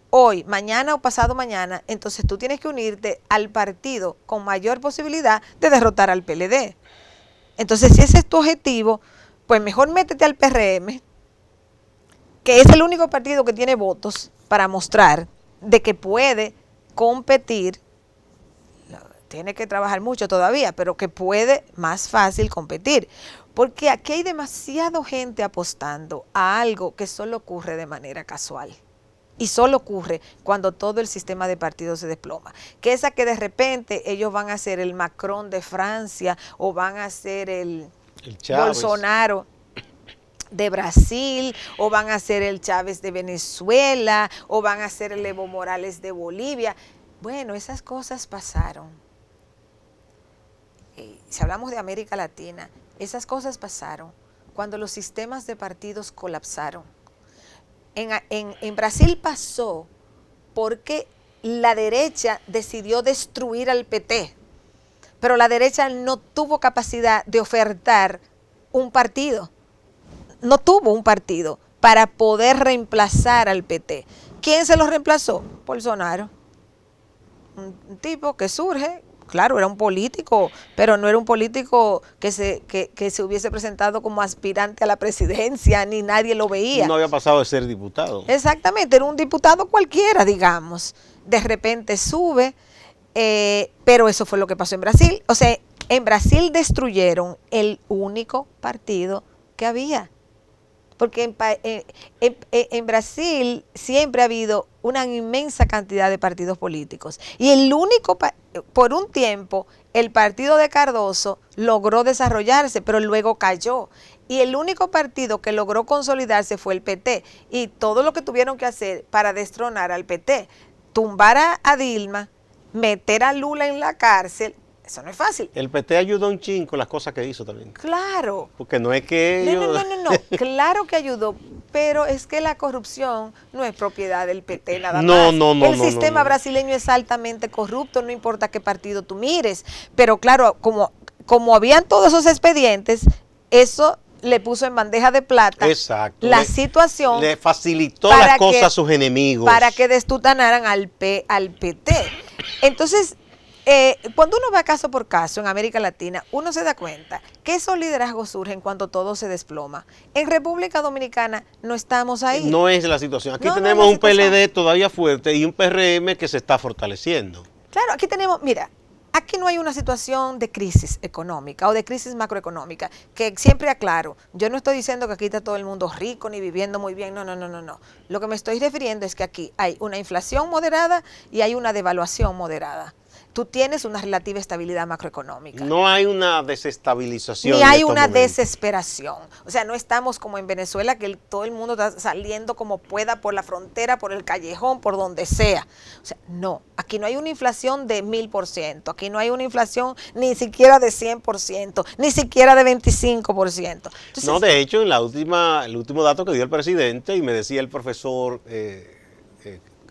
hoy, mañana o pasado mañana, entonces tú tienes que unirte al partido con mayor posibilidad de derrotar al PLD. Entonces, si ese es tu objetivo, pues mejor métete al PRM, que es el único partido que tiene votos para mostrar de que puede competir, tiene que trabajar mucho todavía, pero que puede más fácil competir, porque aquí hay demasiada gente apostando a algo que solo ocurre de manera casual. Y solo ocurre cuando todo el sistema de partidos se desploma. Que esa que de repente ellos van a ser el Macron de Francia o van a ser el Bolsonaro de Brasil, o van a ser el Chávez de Venezuela, o van a ser el Evo Morales de Bolivia. Bueno, esas cosas pasaron. Si hablamos de América Latina, esas cosas pasaron cuando los sistemas de partidos colapsaron. En Brasil pasó porque la derecha decidió destruir al PT, pero la derecha no tuvo capacidad de ofertar un partido. No tuvo un partido para poder reemplazar al PT. ¿Quién se lo reemplazó? Bolsonaro. Un tipo que surge, claro, era un político, pero no era un político que se hubiese presentado como aspirante a la presidencia, ni nadie lo veía. No había pasado de ser diputado. Exactamente, era un diputado cualquiera, digamos. De repente sube, pero eso fue lo que pasó en Brasil. O sea, en Brasil destruyeron el único partido que había. Porque en Brasil siempre ha habido una inmensa cantidad de partidos políticos. Y el único, por un tiempo, el partido de Cardoso logró desarrollarse, pero luego cayó. Y el único partido que logró consolidarse fue el PT. Y todo lo que tuvieron que hacer para destronar al PT, tumbar a Dilma, meter a Lula en la cárcel. Eso no es fácil. El PT ayudó un chin con las cosas que hizo también. Claro. Porque no es que ellos... No. Claro que ayudó, pero es que la corrupción no es propiedad del PT nada más. No. El sistema brasileño es altamente corrupto, no importa qué partido tú mires. Pero claro, como habían todos esos expedientes, eso le puso en bandeja de plata. Exacto. La situación. Le facilitó las cosas a sus enemigos. Para que destutanaran al PT. Entonces, cuando uno va caso por caso en América Latina, uno se da cuenta que esos liderazgos surgen cuando todo se desploma. En República Dominicana no estamos ahí. No es la situación. Aquí tenemos un PLD todavía fuerte y un PRM que se está fortaleciendo. Claro, aquí tenemos, mira, aquí no hay una situación de crisis económica o de crisis macroeconómica, que siempre aclaro, yo no estoy diciendo que aquí está todo el mundo rico ni viviendo muy bien, no. Lo que me estoy refiriendo es que aquí hay una inflación moderada y hay una devaluación moderada. tú tienes una relativa estabilidad macroeconómica. No hay una desestabilización. Ni hay una desesperación. O sea, no estamos como en Venezuela, que todo el mundo está saliendo como pueda por la frontera, por el callejón, por donde sea. O sea, no, aquí no hay una inflación de 1000%, aquí no hay una inflación ni siquiera de 100%, ni siquiera de 25%. Entonces, no, de hecho, en el último dato que dio el presidente, y me decía el profesor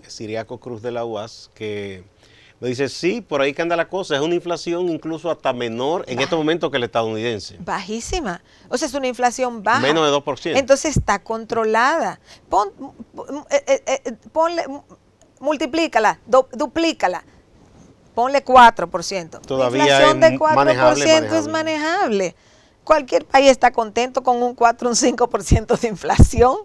Ciriaco Cruz de la UAS, que me dice, sí, por ahí que anda la cosa, es una inflación incluso hasta menor en estos momentos que el estadounidense. Bajísima. O sea, es una inflación baja. Menos de 2%. Entonces está controlada. Multiplícala, duplícala. Ponle 4%. Todavía la inflación de 4% manejable. Es manejable. Cualquier país está contento con un 4 o un 5% de inflación.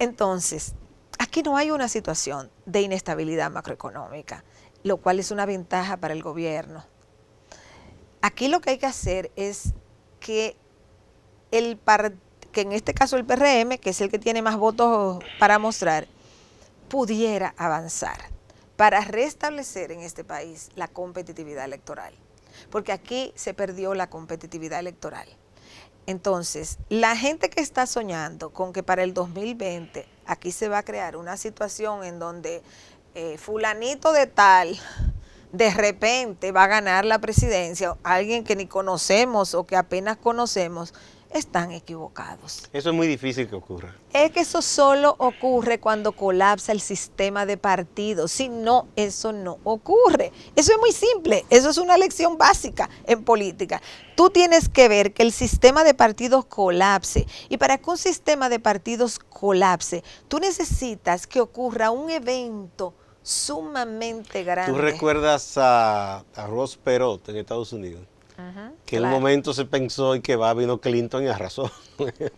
Entonces, aquí no hay una situación de inestabilidad macroeconómica, lo cual es una ventaja para el gobierno. Aquí lo que hay que hacer es que en este caso el PRM, que es el que tiene más votos para mostrar, pudiera avanzar para restablecer en este país la competitividad electoral. Porque aquí se perdió la competitividad electoral. Entonces, la gente que está soñando con que para el 2020 aquí se va a crear una situación en donde fulanito de tal de repente va a ganar la presidencia, alguien que ni conocemos o que apenas conocemos, están equivocados. Eso es muy difícil que ocurra. Es que eso solo ocurre cuando colapsa el sistema de partidos. Si no, eso no ocurre. Eso es muy simple. Eso es una lección básica en política. Tú tienes que ver que el sistema de partidos colapse. Y para que un sistema de partidos colapse, tú necesitas que ocurra un evento sumamente grande. ¿Tú recuerdas a Ross Perot en Estados Unidos? Que en un momento se pensó y que vino Clinton y arrasó.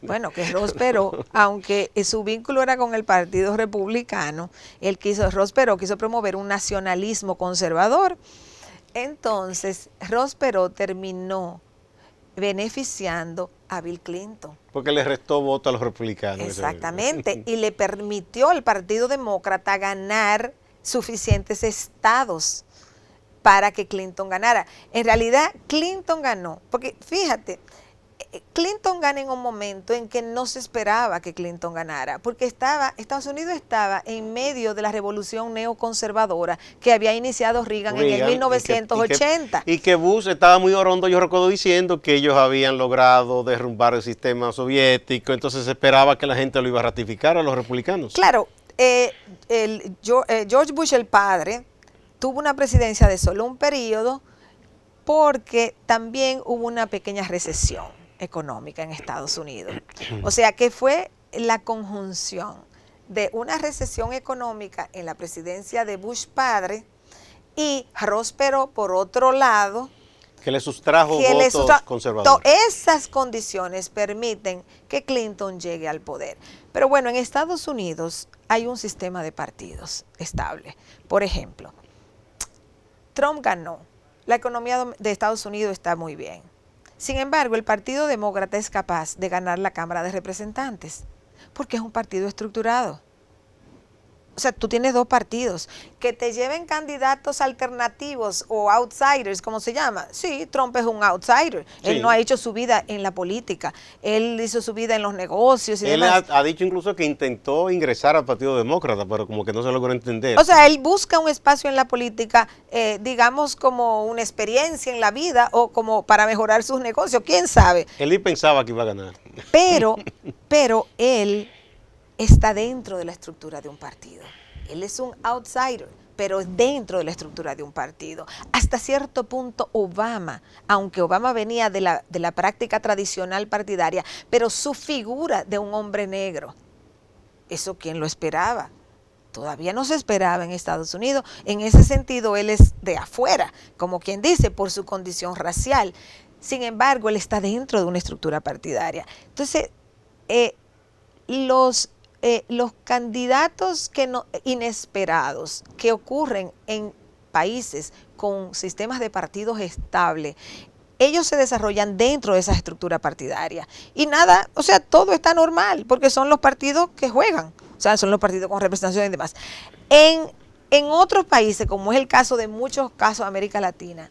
Bueno, que Ross Perot, aunque su vínculo era con el Partido Republicano, Ross Perot quiso promover un nacionalismo conservador. Entonces, Ross Perot terminó beneficiando a Bill Clinton. Porque le restó voto a los republicanos. Exactamente, y le permitió al Partido Demócrata ganar suficientes estados para que Clinton ganara. En realidad, Clinton ganó, porque fíjate, Clinton gana en un momento en que no se esperaba que Clinton ganara, porque Estados Unidos estaba en medio de la revolución neoconservadora que había iniciado Reagan en el 1980. Y que Bush estaba muy orondo, yo recuerdo diciendo que ellos habían logrado derrumbar el sistema soviético, entonces se esperaba que la gente lo iba a ratificar a los republicanos. Claro, George Bush el padre tuvo una presidencia de solo un periodo porque también hubo una pequeña recesión económica en Estados Unidos. O sea que fue la conjunción de una recesión económica en la presidencia de Bush padre y Ross Perot por otro lado, que le sustrajo votos conservadores. Esas condiciones permiten que Clinton llegue al poder. Pero bueno, en Estados Unidos hay un sistema de partidos estable. Por ejemplo, Trump ganó. La economía de Estados Unidos está muy bien. Sin embargo, el Partido Demócrata es capaz de ganar la Cámara de Representantes porque es un partido estructurado. O sea, tú tienes dos partidos que te lleven candidatos alternativos o outsiders, como se llama. Sí, Trump es un outsider. Sí. Él no ha hecho su vida en la política. Él hizo su vida en los negocios y demás. Él ha dicho incluso que intentó ingresar al Partido Demócrata, pero como que no se logró entender. O sea, él busca un espacio en la política, digamos, como una experiencia en la vida o como para mejorar sus negocios. ¿Quién sabe? Él pensaba que iba a ganar. Pero él está dentro de la estructura de un partido. Él es un outsider, pero es dentro de la estructura de un partido. Hasta cierto punto Obama, aunque Obama venía de la práctica tradicional partidaria, pero su figura de un hombre negro, ¿eso quién lo esperaba? Todavía no se esperaba en Estados Unidos. En ese sentido, él es de afuera, como quien dice, por su condición racial. Sin embargo, él está dentro de una estructura partidaria. Entonces, los candidatos inesperados que ocurren en países con sistemas de partidos estables, ellos se desarrollan dentro de esa estructura partidaria. Y nada, o sea, todo está normal, porque son los partidos que juegan, o sea, son los partidos con representación y demás. En En otros países, como es el caso de muchos casos de América Latina,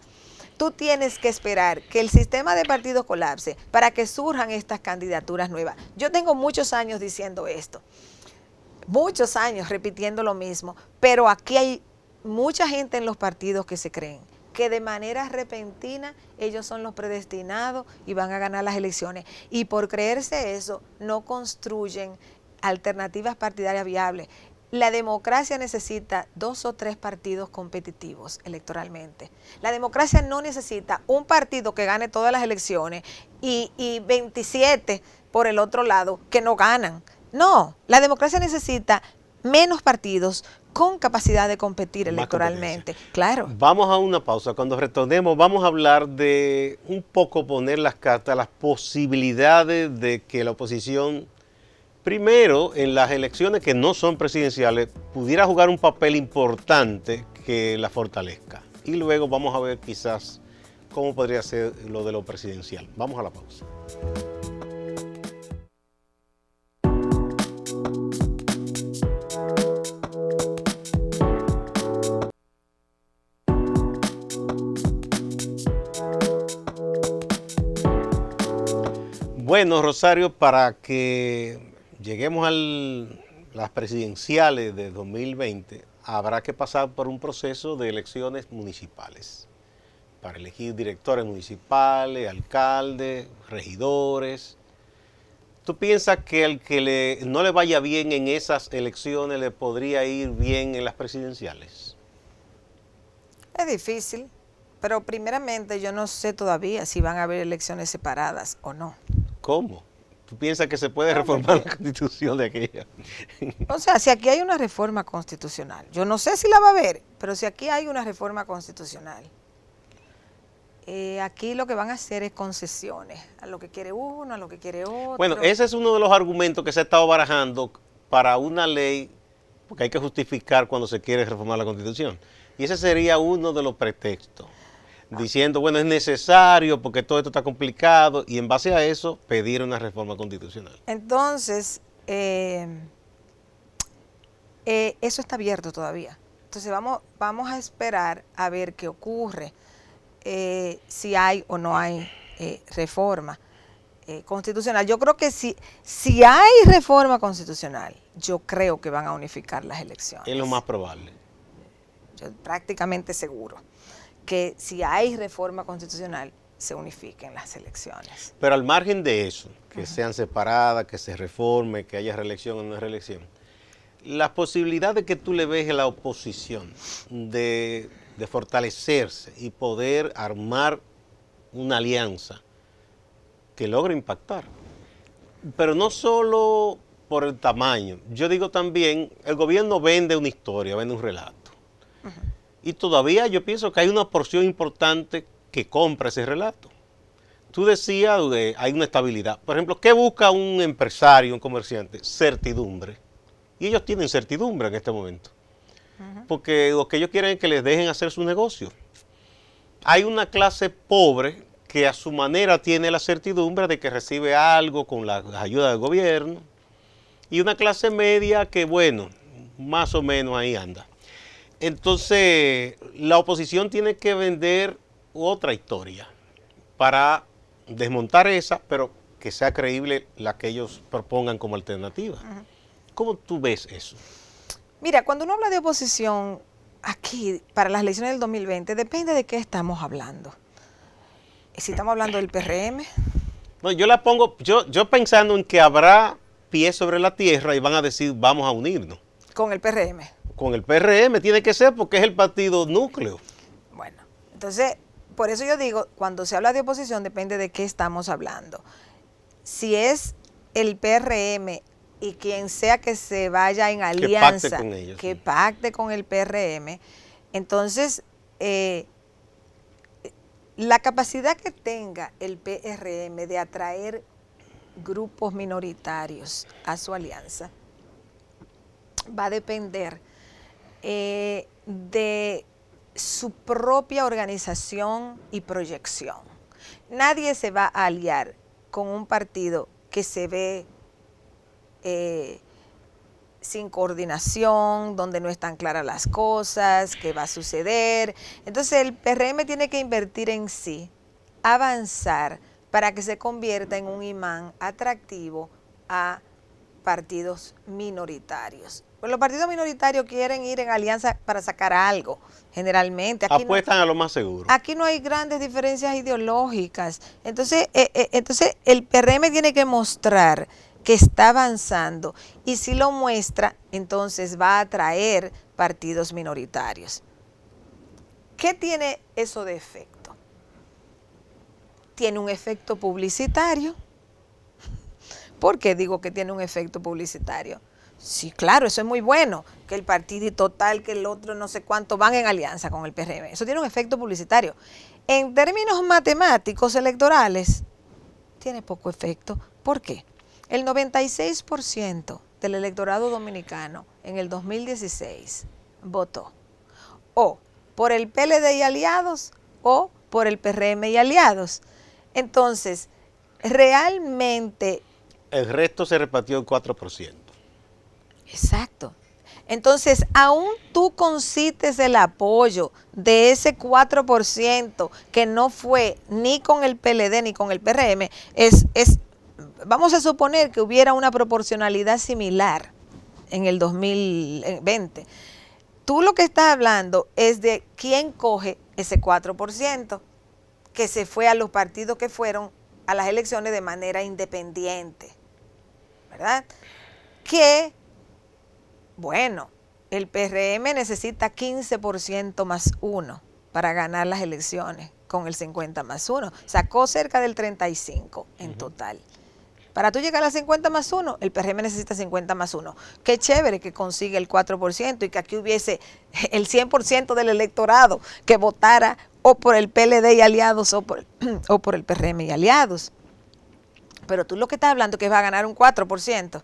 tú tienes que esperar que el sistema de partidos colapse para que surjan estas candidaturas nuevas. Yo tengo muchos años diciendo esto, muchos años repitiendo lo mismo, pero aquí hay mucha gente en los partidos que se creen que de manera repentina ellos son los predestinados y van a ganar las elecciones. Y por creerse eso, no construyen alternativas partidarias viables. La democracia necesita 2 o 3 partidos competitivos electoralmente. La democracia no necesita un partido que gane todas las elecciones y 27 por el otro lado que no ganan. No, la democracia necesita menos partidos con capacidad de competir electoralmente. Claro. Vamos a una pausa. Cuando retornemos vamos a hablar de un poco poner las cartas, las posibilidades de que la oposición, primero, en las elecciones que no son presidenciales, pudiera jugar un papel importante que la fortalezca. Y luego vamos a ver quizás cómo podría ser lo de lo presidencial. Vamos a la pausa. Bueno, Rosario, para que lleguemos a las presidenciales de 2020, habrá que pasar por un proceso de elecciones municipales para elegir directores municipales, alcaldes, regidores. ¿Tú piensas que el que no le vaya bien en esas elecciones le podría ir bien en las presidenciales? Es difícil, pero primeramente yo no sé todavía si van a haber elecciones separadas o no. ¿Cómo? ¿Tú piensas que se puede reformar la constitución de aquella? O sea, si aquí hay una reforma constitucional, yo no sé si la va a haber, pero si aquí hay una reforma constitucional, aquí lo que van a hacer es concesiones, a lo que quiere uno, a lo que quiere otro. Bueno, ese es uno de los argumentos que se ha estado barajando para una ley, porque hay que justificar cuando se quiere reformar la constitución. Y ese sería uno de los pretextos. Diciendo, bueno, es necesario porque todo esto está complicado y en base a eso pedir una reforma constitucional. Entonces, eso está abierto todavía. Entonces vamos a esperar a ver qué ocurre, si hay o no hay reforma constitucional. Yo creo que si hay reforma constitucional, yo creo que van a unificar las elecciones. Es lo más probable. Yo prácticamente seguro que si hay reforma constitucional, se unifiquen las elecciones. Pero al margen de eso, que sean separadas, que se reforme, que haya reelección o no reelección, la posibilidad de que tú le ves a la oposición de fortalecerse y poder armar una alianza que logre impactar. Pero no solo por el tamaño, yo digo también, el gobierno vende una historia, vende un relato. Y todavía yo pienso que hay una porción importante que compra ese relato. Tú decías, hay una estabilidad. Por ejemplo, ¿qué busca un empresario, un comerciante? Certidumbre. Y ellos tienen certidumbre en este momento. Porque lo que ellos quieren es que les dejen hacer su negocio. Hay una clase pobre que a su manera tiene la certidumbre de que recibe algo con la ayuda del gobierno. Y una clase media que, bueno, más o menos ahí anda. Entonces, la oposición tiene que vender otra historia para desmontar esa, pero que sea creíble la que ellos propongan como alternativa. ¿Cómo tú ves eso? Mira, cuando uno habla de oposición, aquí, para las elecciones del 2020, depende de qué estamos hablando. Si estamos hablando del PRM. No, yo la pongo, yo pensando en que habrá pies sobre la tierra y van a decir, vamos a unirnos. Con el PRM. Con el PRM tiene que ser porque es el partido núcleo. Bueno, entonces, por eso yo digo, cuando se habla de oposición depende de qué estamos hablando. Si es el PRM y quien sea que se vaya en alianza, que pacte con ellos, que pacte con el PRM, entonces la capacidad que tenga el PRM de atraer grupos minoritarios a su alianza va a depender de su propia organización y proyección. Nadie se va a aliar con un partido que se ve sin coordinación, donde no están claras las cosas, qué va a suceder. Entonces el PRM tiene que invertir en sí, avanzar para que se convierta en un imán atractivo a partidos minoritarios. Pues los partidos minoritarios quieren ir en alianza para sacar algo, generalmente. Aquí apuestan a lo más seguro. Aquí no hay grandes diferencias ideológicas. Entonces el PRM tiene que mostrar que está avanzando, y si lo muestra, entonces va a atraer partidos minoritarios. ¿Qué tiene eso de efecto? Tiene un efecto publicitario. ¿Por qué digo que tiene un efecto publicitario? Sí, claro, eso es muy bueno, que el partido tal, que el otro no sé cuánto van en alianza con el PRM. Eso tiene un efecto publicitario. En términos matemáticos electorales, tiene poco efecto. ¿Por qué? El 96% del electorado dominicano en el 2016 votó o por el PLD y aliados o por el PRM y aliados. Entonces, realmente... El resto se repartió en 4%. Exacto. Entonces, aún tú concites el apoyo de ese 4% que no fue ni con el PLD ni con el PRM, vamos a suponer que hubiera una proporcionalidad similar en el 2020. Tú lo que estás hablando es de quién coge ese 4% que se fue a los partidos que fueron a las elecciones de manera independiente, ¿verdad? Que, bueno, el PRM necesita 15% más 1 para ganar las elecciones con el 50 más 1. Sacó cerca del 35 en total. Para tú llegar a 50 más 1, el PRM necesita 50 más 1. Qué chévere que consigue el 4% y que aquí hubiese el 100% del electorado que votara o por el PLD y aliados o por el PRM y aliados. Pero tú lo que estás hablando es que va a ganar un 4%.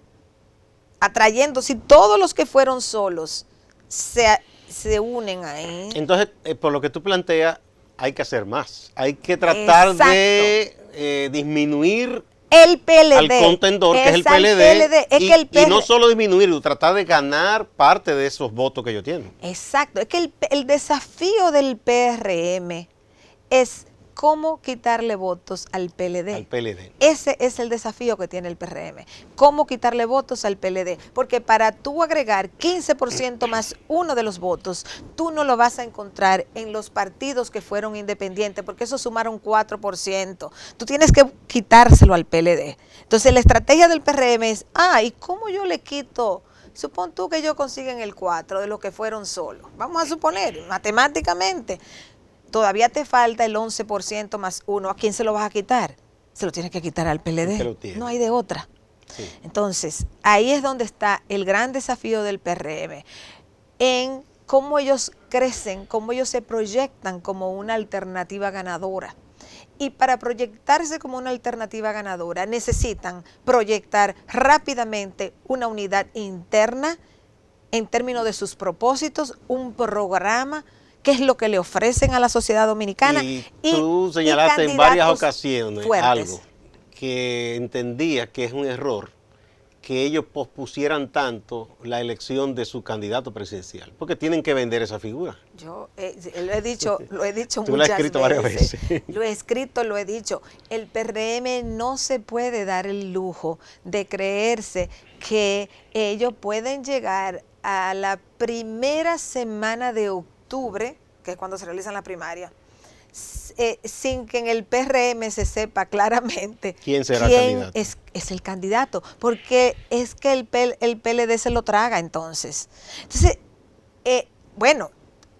Atrayendo, si todos los que fueron solos se unen ahí. Entonces, por lo que tú planteas, hay que hacer más. Hay que tratar de disminuir el PLD, al contendor, que es el PLD, y no solo disminuirlo, tratar de ganar parte de esos votos que ellos tienen. Exacto, es que el desafío del PRM es cómo quitarle votos al PLD. Al PLD. Ese es el desafío que tiene el PRM, cómo quitarle votos al PLD, porque para tú agregar 15% más 1 de los votos, tú no lo vas a encontrar en los partidos que fueron independientes, porque eso sumaron 4%. Tú tienes que quitárselo al PLD. Entonces la estrategia del PRM es, ¿y cómo yo le quito? Supón tú que ellos consiguen el 4 de los que fueron solos. Vamos a suponer, matemáticamente, todavía te falta el 11% más 1. ¿A quién se lo vas a quitar? Se lo tienes que quitar al PLD. No hay de otra. Sí. Entonces, ahí es donde está el gran desafío del PRM, en cómo ellos crecen, cómo ellos se proyectan como una alternativa ganadora. Y para proyectarse como una alternativa ganadora, necesitan proyectar rápidamente una unidad interna en términos de sus propósitos, un programa, qué es lo que le ofrecen a la sociedad dominicana. Y tú señalaste en varias ocasiones algo que entendía que es un error, que ellos pospusieran tanto la elección de su candidato presidencial, porque tienen que vender esa figura. Yo lo he dicho Tú muchas lo has escrito varias veces. Lo he escrito, lo he dicho. El PRM no se puede dar el lujo de creerse que ellos pueden llegar a la primera semana de octubre, que es cuando se realizan las primarias, sin que en el PRM se sepa claramente quién será el candidato. Es el candidato, porque es que el PLD se lo traga entonces. Entonces, bueno,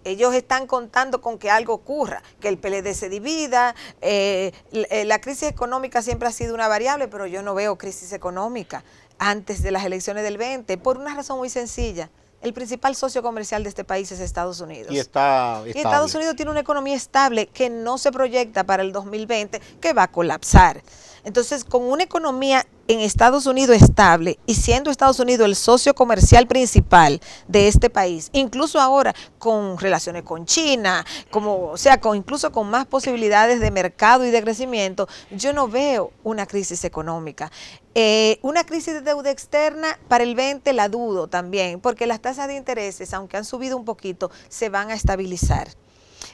ellos están contando con que algo ocurra, que el PLD se divida. La crisis económica siempre ha sido una variable, pero yo no veo crisis económica antes de las elecciones del 20, por una razón muy sencilla. El principal socio comercial de este país es Estados Unidos. Y está estable. Y Estados Unidos tiene una economía estable que no se proyecta para el 2020, que va a colapsar. Entonces, con una economía en Estados Unidos estable y siendo Estados Unidos el socio comercial principal de este país, incluso ahora con relaciones con China, incluso con más posibilidades de mercado y de crecimiento, yo no veo una crisis económica. Una crisis de deuda externa para el 20 la dudo también, porque las tasas de intereses, aunque han subido un poquito, se van a estabilizar.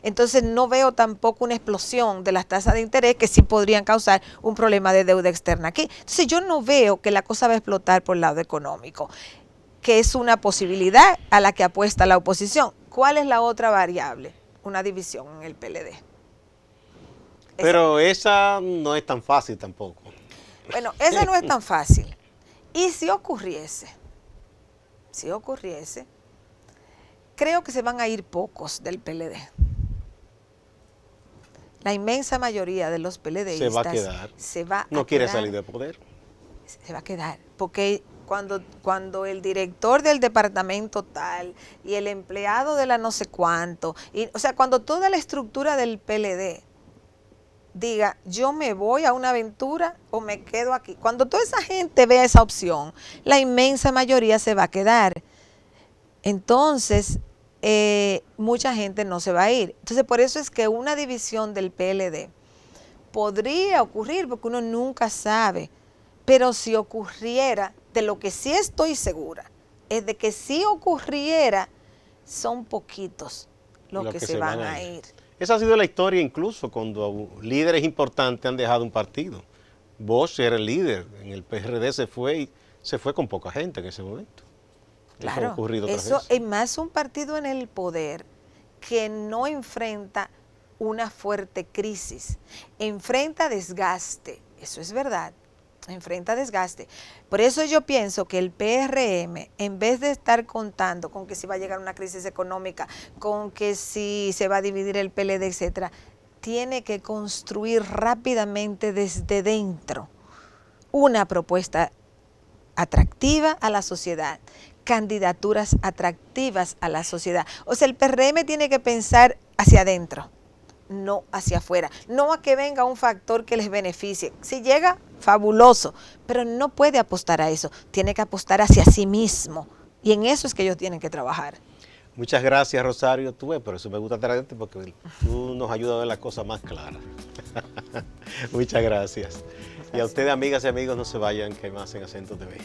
Entonces no veo tampoco una explosión de las tasas de interés que sí podrían causar un problema de deuda externa aquí. Entonces yo no veo que la cosa va a explotar por el lado económico, que es una posibilidad a la que apuesta la oposición. ¿Cuál es la otra variable? Una división en el PLD. Pero esa no es tan fácil tampoco. Bueno, esa no es tan fácil. Y si ocurriese, creo que se van a ir pocos del PLD. La inmensa mayoría de los PLDistas se va a quedar. No quiere salir del poder. Se va a quedar, porque cuando el director del departamento tal y el empleado de la no sé cuánto, cuando toda la estructura del PLD diga, yo me voy a una aventura o me quedo aquí. Cuando toda esa gente vea esa opción, la inmensa mayoría se va a quedar. Entonces, mucha gente no se va a ir. Entonces, por eso es que una división del PLD podría ocurrir, porque uno nunca sabe, pero si ocurriera, de lo que sí estoy segura, es de que si ocurriera, son poquitos los que se van a ir. Esa ha sido la historia incluso cuando líderes importantes han dejado un partido. Bosch era el líder, en el PRD se fue con poca gente en ese momento. Claro, eso es más un partido en el poder que no enfrenta una fuerte crisis, enfrenta desgaste, eso es verdad, enfrenta desgaste. Por eso yo pienso que el PRM, en vez de estar contando con que si va a llegar una crisis económica, con que si se va a dividir el PLD, etcétera, tiene que construir rápidamente desde dentro una propuesta atractiva a la sociedad, candidaturas atractivas a la sociedad. O sea, el PRM tiene que pensar hacia adentro, no hacia afuera, no a que venga un factor que les beneficie. Si llega, fabuloso, pero no puede apostar a eso, tiene que apostar hacia sí mismo, y en eso es que ellos tienen que trabajar. Muchas gracias, Rosario. Por eso me gusta traerte, porque tú nos ayudas a ver las cosas más claras. Muchas gracias. Y a ustedes, amigas y amigos, no se vayan, que hay más en Acento TV.